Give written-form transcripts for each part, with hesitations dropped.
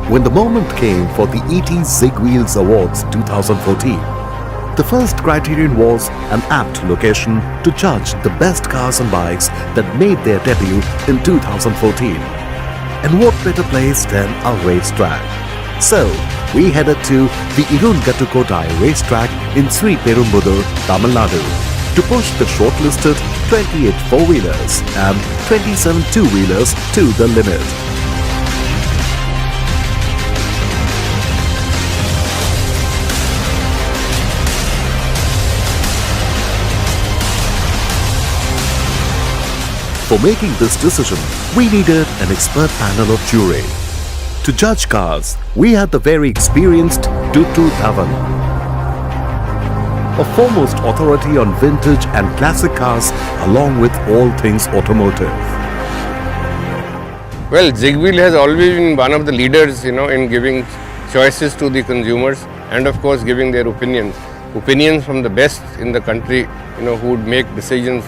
When the moment came for the ET Zig Wheels Awards 2014, the first criterion was an apt location to judge the best cars and bikes that made their debut in 2014. And what better place than a racetrack? So, we headed to the Irungattukottai racetrack in Sri Perumbudur, Tamil Nadu, to push the shortlisted 28 four-wheelers and 27 two-wheelers to the limit. For making this decision, we needed an expert panel of jury. To judge cars, we had the very experienced Duttu Dhawan, a foremost authority on vintage and classic cars along with all things automotive. Well, Zigwheel has always been one of the leaders, in giving choices to the consumers and of course giving their opinions from the best in the country, who would make decisions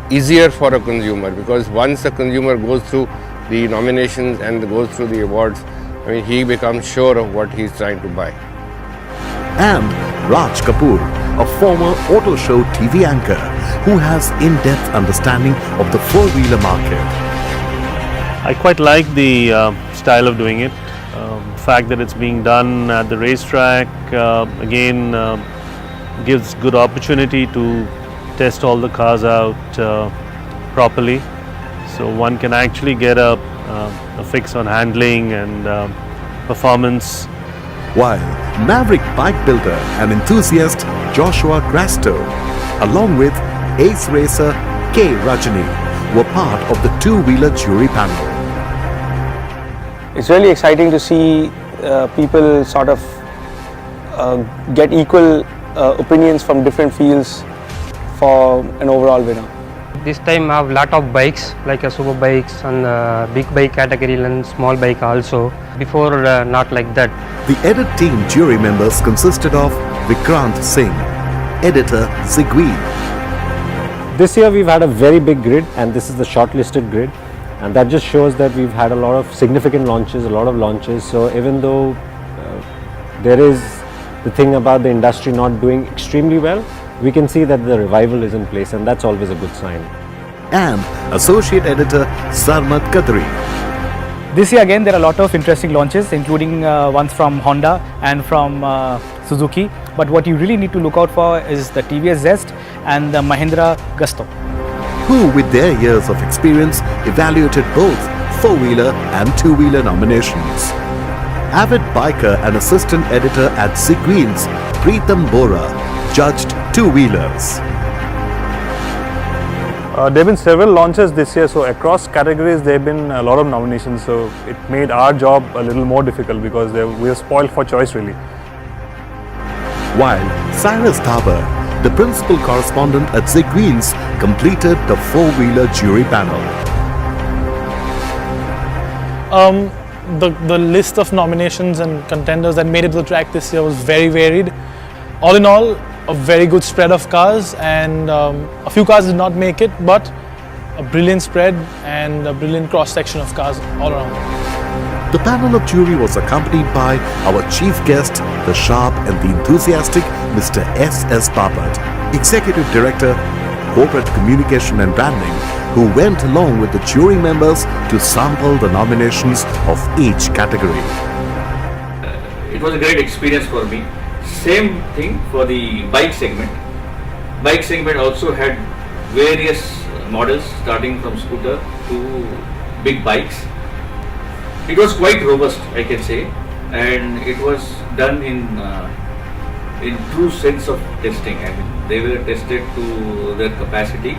easier for a consumer, because once a consumer goes through the nominations and goes through the awards, he becomes sure of what he's trying to buy. And Raj Kapoor, a former auto show TV anchor who has in-depth understanding of the four-wheeler market. I quite like the style of doing it. The fact that it's being done at the racetrack again gives good opportunity to test all the cars out properly, so one can actually get a fix on handling and performance. While Maverick bike builder and enthusiast Joshua Grasto, along with ace racer K. Rajani, were part of the two-wheeler jury panel. It's really exciting to see people sort of get equal opinions from different fields for an overall winner. This time I have lot of bikes like a super bikes and big bike category and small bike also. Before not like that. The edit team jury members consisted of Vikrant Singh, editor Zigwheel. This year we've had a very big grid, and this is the shortlisted grid, and that just shows that we've had a lot of significant launches, a lot of launches. So even though there is the thing about the industry not doing extremely well, we can see that the revival is in place, and that's always a good sign. And associate editor Sarmad Kadri. This year again there are a lot of interesting launches, including ones from Honda and from Suzuki. But what you really need to look out for is the TVS Zest and the Mahindra Gusto, who with their years of experience evaluated both four-wheeler and two-wheeler nominations. Avid biker and assistant editor at Zigwheels, Preetham Bora, judged two-wheelers. There have been several launches this year, so across categories there have been a lot of nominations, so it made our job a little more difficult because we were spoiled for choice really. While Cyrus Thaber, the principal correspondent at Zigwheels, completed the four-wheeler jury panel. The list of nominations and contenders that made it to the track this year was very varied. All in all, a very good spread of cars, and a few cars did not make it, but a brilliant spread and a brilliant cross-section of cars all around. The panel of jury was accompanied by our chief guest, the sharp and the enthusiastic Mr. S.S. Bapat, Executive Director, Corporate Communication and Branding, who went along with the jury members to sample the nominations of each category. It was a great experience for me. Same thing for the bike segment. Bike segment also had various models starting from scooter to big bikes. It was quite robust, I can say, and it was done in true sense of testing. I mean, they were tested to their capacity.